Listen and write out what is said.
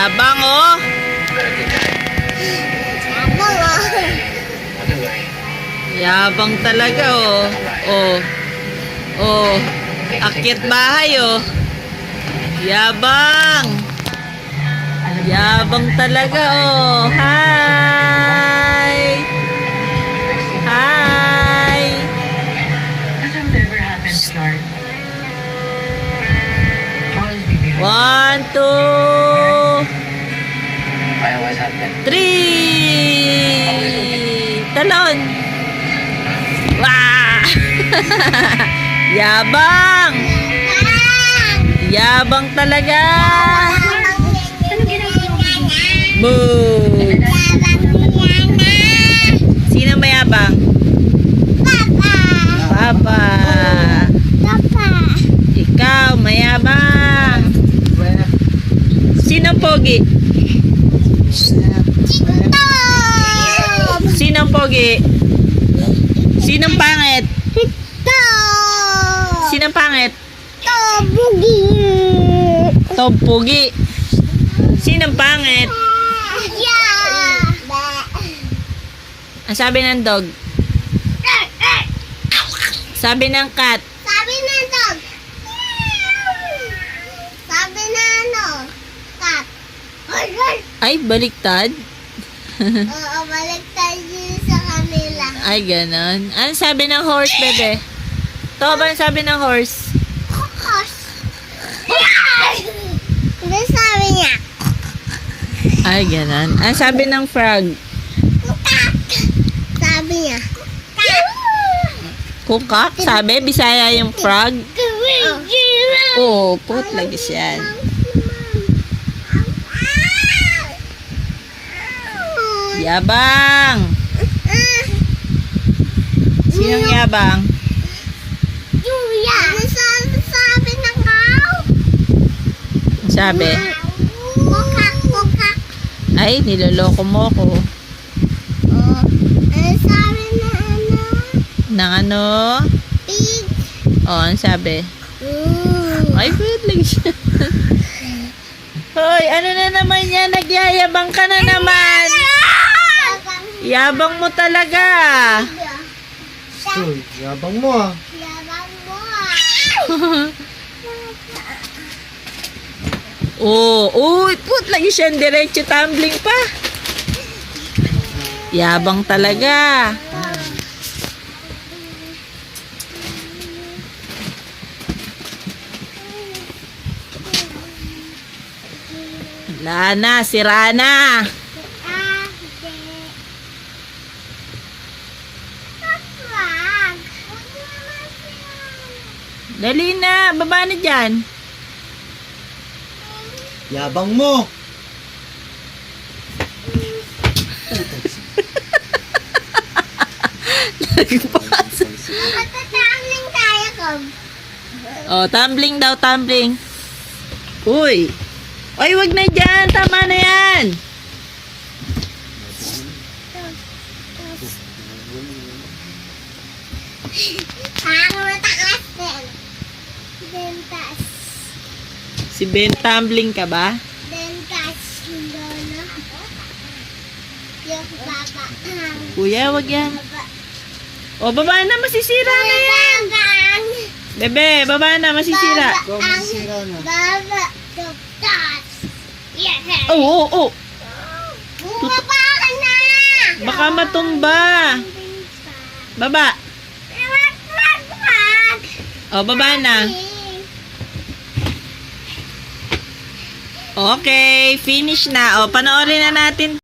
Yabang, oh. Yabang talaga, oh. Oh. Oh. Akyat bahay, oh. Yabang. Yabang talaga, oh. Hi. Hi. One, two, three. Talon. Wah! Yabang. Yabang talaga. Boo. Sino mayabang? Papa. Ikaw mayabang. Sino pogi? Sino pogi? Sino pangit? Sino pangit? Topugi. Sino pangit? Ang sabi ng dog? Sabi ng cat? Sabi ng dog. Sabi na cat. Ay, baliktad. Oo, baliktad yun sa kanila. Ay, ganon. Ano sabi ng horse, bebe? To ba ang sabi ng horse? Ano sabi niya? Ay, ganon. Ano sabi ng frog? Sabi niya. Kukak? Sabi? Bisaya yung frog? Oo, put lagi siya. Yabang! Sinong yabang? Julia. Ano sabi ng cow? Sabi? Kukak. Ay, niloloko mo ko. Oh, ano sabi na Nang ano? pig? Oo, ano sabi? Ay, put lagi siya. Hoy, ano na naman yan? Nagyayabang ka na naman. Yabang mo talaga. Uy, yabang mo ah. Yabang mo Uy, put lagi siya diretso tumbling pa. Yabang talaga. Wala na, sira na. Dali na, baba na dyan. Yabang mo. Magtatangling tayo, Kob. Oh, tumbling daw, tumbling. Uy. Ay, wag na dyan. Tama na yan. Matakas din. Dentas. Si Ben, tumbling ka ba? Dentas. Lolo. Yung baba. Kuya, wag yan. O, baba na. Masisira na yan. Bebe, baba na. Masisira. Ikaw masisira na. Baba. Dentas. Yes. Oo. Bumaba ka na. Baka matumba. Baba. O, baba na. Okay, finish na. O, panoorin na natin.